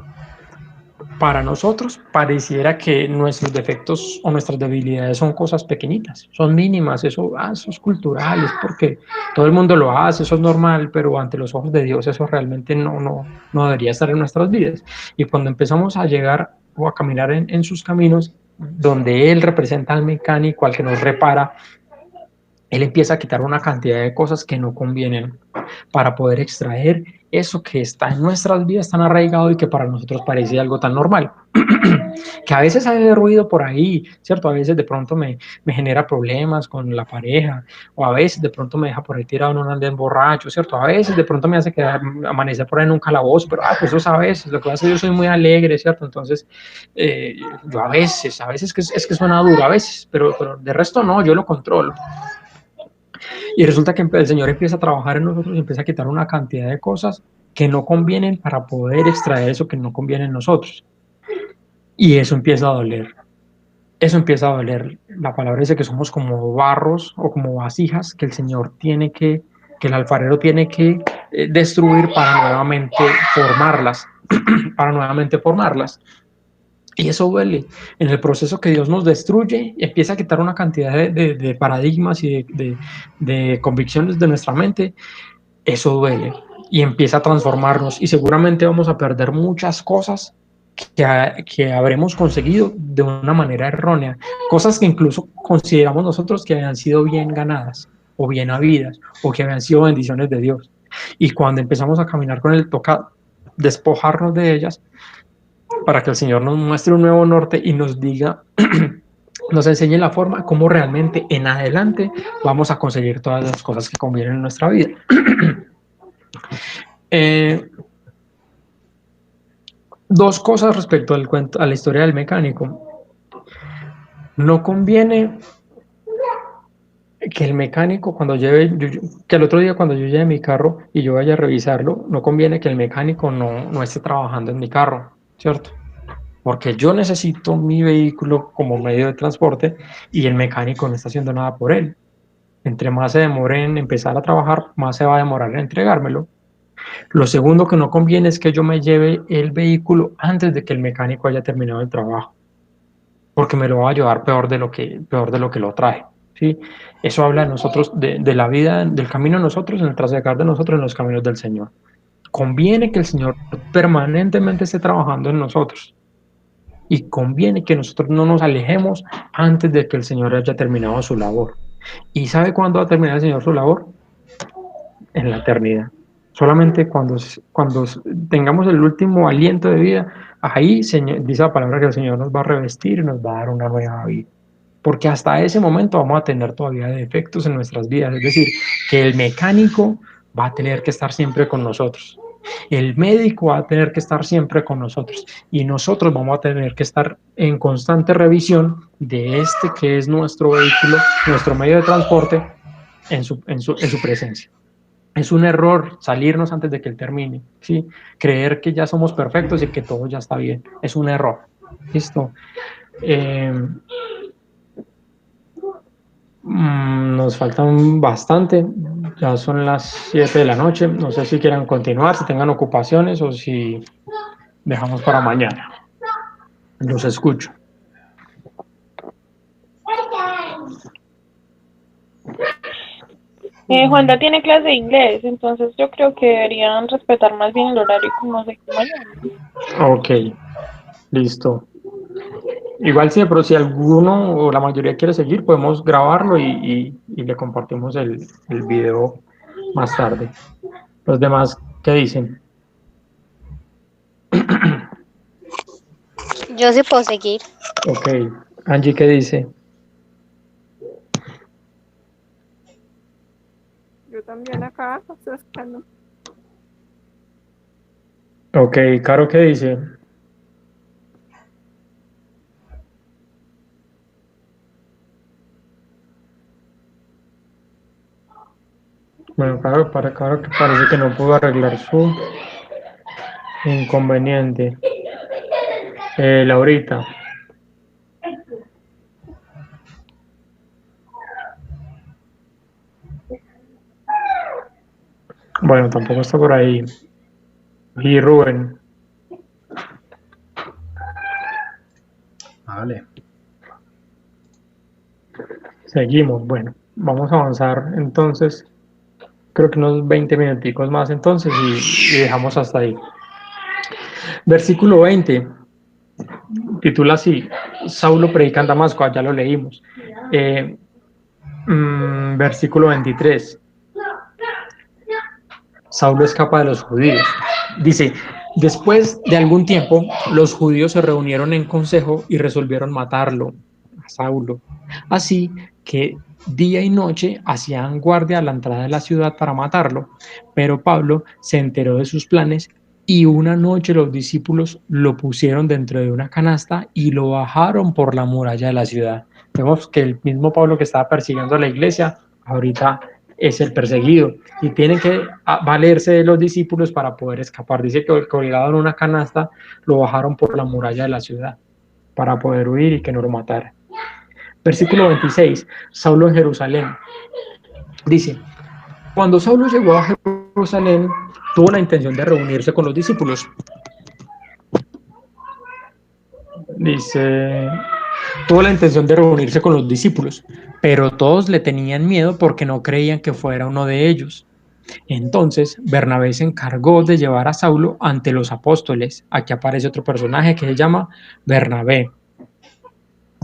Para nosotros pareciera que nuestros defectos o nuestras debilidades son cosas pequeñitas, son mínimas, eso es cultural, es porque todo el mundo lo hace, eso es normal, pero ante los ojos de Dios eso realmente no debería estar en nuestras vidas. Y cuando empezamos a llegar o a caminar en sus caminos, donde Él representa al mecánico, al que nos repara, Él empieza a quitar una cantidad de cosas que no convienen para poder extraer eso que está en nuestras vidas tan arraigado y que para nosotros parece algo tan normal. Que a veces hay ruido por ahí, ¿cierto? A veces de pronto me genera problemas con la pareja, o a veces de pronto me deja por ahí tirado en un andén borracho, ¿cierto? A veces de pronto me hace quedar, amanecer por ahí en un calabozo, pero pues eso es a veces, lo que pasa es que yo soy muy alegre, ¿cierto? Entonces, yo a veces es que suena duro, a veces, pero de resto no, yo lo controlo. Y resulta que el Señor empieza a trabajar en nosotros y empieza a quitar una cantidad de cosas que no convienen para poder extraer eso que no conviene en nosotros. Y eso empieza a doler. Eso empieza a doler. La palabra dice que somos como barros o como vasijas que el Señor tiene que el alfarero tiene que destruir para nuevamente formarlas, para nuevamente formarlas. Y eso duele. En el proceso que Dios nos destruye, empieza a quitar una cantidad de paradigmas y de convicciones de nuestra mente. Eso duele y empieza a transformarnos y seguramente vamos a perder muchas cosas que habremos conseguido de una manera errónea, cosas que incluso consideramos nosotros que habían sido bien ganadas o bien habidas o que habían sido bendiciones de Dios. Y cuando empezamos a caminar con Él, toca despojarnos de ellas para que el Señor nos muestre un nuevo norte y nos diga, nos enseñe la forma como realmente en adelante vamos a conseguir todas las cosas que convienen en nuestra vida. Dos cosas respecto al cuento, a la historia del mecánico. No conviene que el mecánico cuando que el otro día cuando yo lleve mi carro y yo vaya a revisarlo, no conviene que el mecánico no esté trabajando en mi carro, ¿cierto? Porque yo necesito mi vehículo como medio de transporte y el mecánico no está haciendo nada por él. Entre más se demore en empezar a trabajar, más se va a demorar en entregármelo. Lo segundo que no conviene es que yo me lleve el vehículo antes de que el mecánico haya terminado el trabajo, porque me lo va a llevar peor de lo que lo traje. ¿Sí? Eso habla de nosotros, de la vida, del camino de nosotros, en el trasegar de nosotros en los caminos del Señor. Conviene que el Señor permanentemente esté trabajando en nosotros y conviene que nosotros no nos alejemos antes de que el Señor haya terminado su labor. ¿Y sabe cuándo va a terminar el Señor su labor? En la eternidad. Solamente cuando tengamos el último aliento de vida, ahí dice la palabra que el Señor nos va a revestir y nos va a dar una nueva vida. Porque hasta ese momento vamos a tener todavía defectos en nuestras vidas. Es decir, que el mecánico va a tener que estar siempre con nosotros. El médico va a tener que estar siempre con nosotros. Y nosotros vamos a tener que estar en constante revisión de este que es nuestro vehículo, nuestro medio de transporte, en su presencia. Es un error salirnos antes de que él termine, ¿sí? Creer que ya somos perfectos y que todo ya está bien. Es un error. ¿Listo? Nos faltan bastante. Ya son las 7 de la noche. No sé si quieran continuar, si tengan ocupaciones o si dejamos para mañana. Los escucho. Juanda tiene clase de inglés, entonces yo creo que deberían respetar más bien el horario como se mañana. Ok, listo. Igual sí, pero si alguno o la mayoría quiere seguir, podemos grabarlo y le compartimos el video más tarde. Los demás, ¿qué dicen? Yo sí puedo seguir. Ok, Angie, ¿qué dice? Yo también acá, estoy escuchando. Ok, Caro, ¿qué dice? Bueno, Caro que parece que no pudo arreglar su inconveniente. Laurita. Bueno, tampoco está por ahí. Y Rubén. Vale. Seguimos. Bueno, vamos a avanzar entonces. Creo que unos 20 minuticos más entonces y dejamos hasta ahí. Versículo 20. Titula así, Saulo predica en Damasco, ya lo leímos. Versículo 23. Saulo escapa de los judíos. Dice, después de algún tiempo, los judíos se reunieron en consejo y resolvieron matarlo, a Saulo. Así que día y noche hacían guardia a la entrada de la ciudad para matarlo, pero Pablo se enteró de sus planes y una noche los discípulos lo pusieron dentro de una canasta y lo bajaron por la muralla de la ciudad. Vemos que el mismo Pablo que estaba persiguiendo a la iglesia, ahorita es el perseguido y tienen que valerse de los discípulos para poder escapar. Dice que colgado en una canasta lo bajaron por la muralla de la ciudad para poder huir y que no lo mataran. Versículo 26, Saulo en Jerusalén. Dice, cuando Saulo llegó a Jerusalén, tuvo la intención de reunirse con los discípulos. Dice, tuvo la intención de reunirse con los discípulos, pero todos le tenían miedo porque no creían que fuera uno de ellos. Entonces Bernabé se encargó de llevar a Saulo ante los apóstoles. Aquí aparece otro personaje que se llama Bernabé.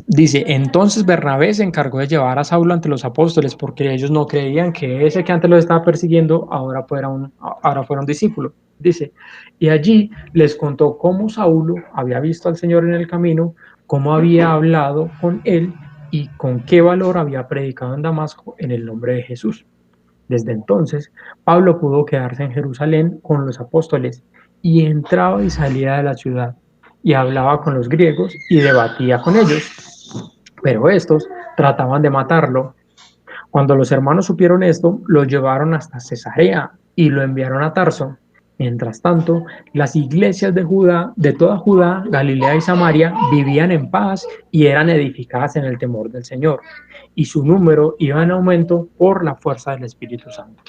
Dice, entonces Bernabé se encargó de llevar a Saulo ante los apóstoles porque ellos no creían que ese que antes los estaba persiguiendo ahora fuera un discípulo. Dice, y allí les contó cómo Saulo había visto al Señor en el camino, cómo había hablado con él y con qué valor había predicado en Damasco en el nombre de Jesús. Desde entonces, Pablo pudo quedarse en Jerusalén con los apóstoles y entraba y salía de la ciudad y hablaba con los griegos y debatía con ellos. Pero estos trataban de matarlo. Cuando los hermanos supieron esto, lo llevaron hasta Cesarea y lo enviaron a Tarso. Mientras tanto, las iglesias de Judá, de toda Judá, Galilea y Samaria vivían en paz y eran edificadas en el temor del Señor, y su número iba en aumento por la fuerza del Espíritu Santo.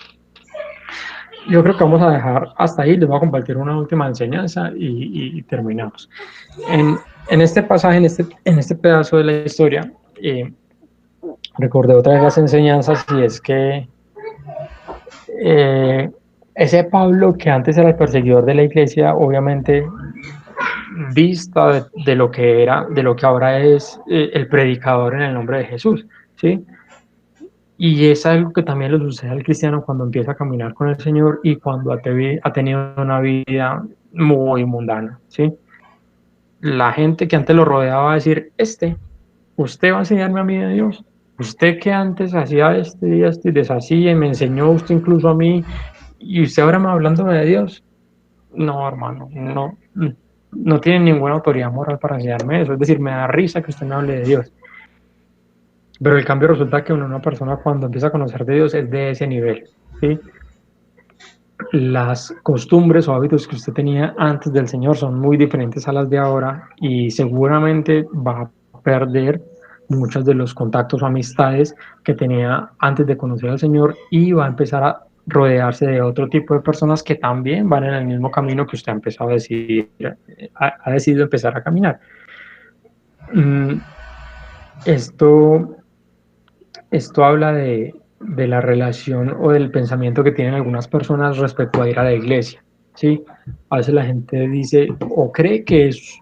Yo creo que vamos a dejar hasta ahí, les voy a compartir una última enseñanza y terminamos. En este pasaje, en este pedazo de la historia, recordé otra de las enseñanzas y es que ese Pablo que antes era el perseguidor de la iglesia, obviamente vista de lo que era, de lo que ahora es el predicador en el nombre de Jesús, ¿sí? Y es algo que también le sucede al cristiano cuando empieza a caminar con el Señor y cuando ha tenido una vida muy mundana, ¿sí? La gente que antes lo rodeaba va a decir, usted va a enseñarme a mí de Dios, usted que antes hacía y deshacía y me enseñó usted incluso a mí, y usted ahora me hablando de Dios. No, hermano, no tiene ninguna autoridad moral para enseñarme eso, es decir, me da risa que usted me hable de Dios. Pero el cambio resulta que una persona cuando empieza a conocer de Dios es de ese nivel, ¿sí? Las costumbres o hábitos que usted tenía antes del Señor son muy diferentes a las de ahora y seguramente va a perder muchos de los contactos o amistades que tenía antes de conocer al Señor y va a empezar a rodearse de otro tipo de personas que también van en el mismo camino que usted ha empezado ha decidido empezar a caminar. Esto habla de la relación o del pensamiento que tienen algunas personas respecto a ir a la iglesia, ¿sí? A veces la gente dice o cree que es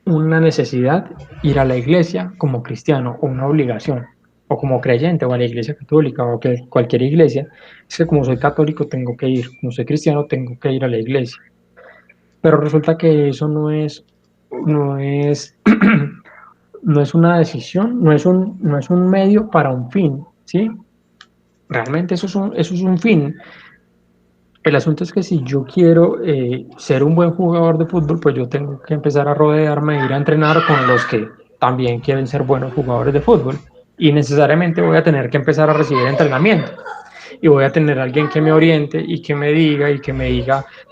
una necesidad ir a la iglesia como cristiano o una obligación, o como creyente o a la iglesia católica o que cualquier iglesia, es que como soy católico tengo que ir, como soy cristiano tengo que ir a la iglesia. Pero resulta que eso no es una decisión, no es un medio para un fin, ¿sí? Realmente eso es un fin. El asunto es que si yo quiero ser un buen jugador de fútbol, pues yo tengo que empezar a rodearme, ir a entrenar con los que también quieren ser buenos jugadores de fútbol. Y necesariamente voy a tener que empezar a recibir entrenamiento. Y voy a tener a alguien que me oriente y que me diga,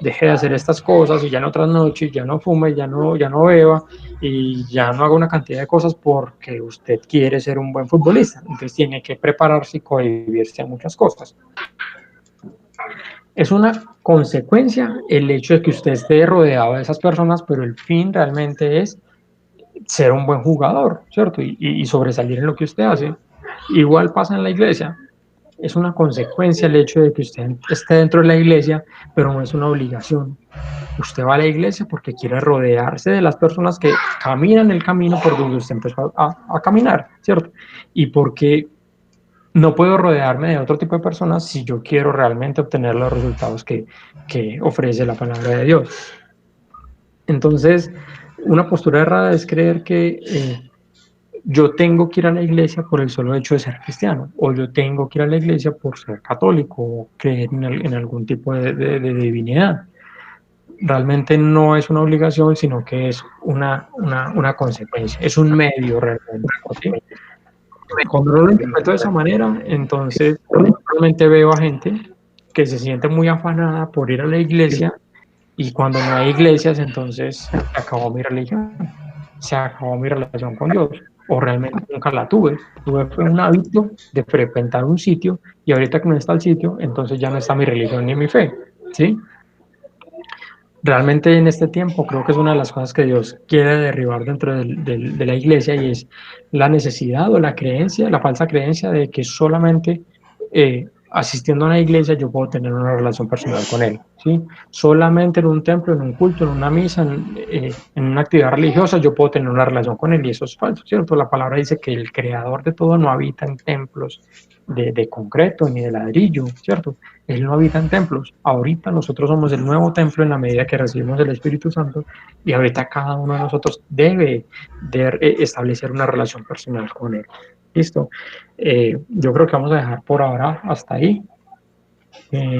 deje de hacer estas cosas y ya no trasnoche, ya no fume, ya no beba y ya no haga una cantidad de cosas porque usted quiere ser un buen futbolista. Entonces tiene que prepararse y cohibirse a muchas cosas. Es una consecuencia el hecho de que usted esté rodeado de esas personas, pero el fin realmente es ser un buen jugador, ¿cierto? Y sobresalir en lo que usted hace. Igual pasa en la iglesia. Es una consecuencia el hecho de que usted esté dentro de la iglesia, pero no es una obligación. Usted va a la iglesia porque quiere rodearse de las personas que caminan el camino por donde usted empezó a caminar, ¿cierto? Y porque no puedo rodearme de otro tipo de personas si yo quiero realmente obtener los resultados que ofrece la palabra de Dios. Entonces, una postura errada es creer que yo tengo que ir a la iglesia por el solo hecho de ser cristiano, o yo tengo que ir a la iglesia por ser católico, o creer en algún tipo de divinidad. Realmente no es una obligación, sino que es una consecuencia, es un medio realmente, ¿sí? Cuando no lo interpreto de esa manera, entonces realmente veo a gente que se siente muy afanada por ir a la iglesia, y cuando no hay iglesias, entonces se acabó mi religión, se acabó mi relación con Dios, o realmente nunca la tuve. Tuve un hábito de frecuentar un sitio, y ahorita que no está el sitio, entonces ya no está mi religión ni mi fe, ¿sí? Realmente en este tiempo creo que es una de las cosas que Dios quiere derribar dentro de la iglesia, y es la necesidad o la creencia, la falsa creencia de que solamente asistiendo a una iglesia yo puedo tener una relación personal con Él, ¿sí? Solamente en un templo, en un culto, en una misa, en una actividad religiosa yo puedo tener una relación con Él, y eso es falso, ¿cierto? La palabra dice que el creador de todo no habita en templos de concreto ni de ladrillo, ¿cierto? Él no habita en templos. Ahorita nosotros somos el nuevo templo en la medida que recibimos el Espíritu Santo, y ahorita cada uno de nosotros debe de establecer una relación personal con Él. ¿Listo? Yo creo que vamos a dejar por ahora hasta ahí.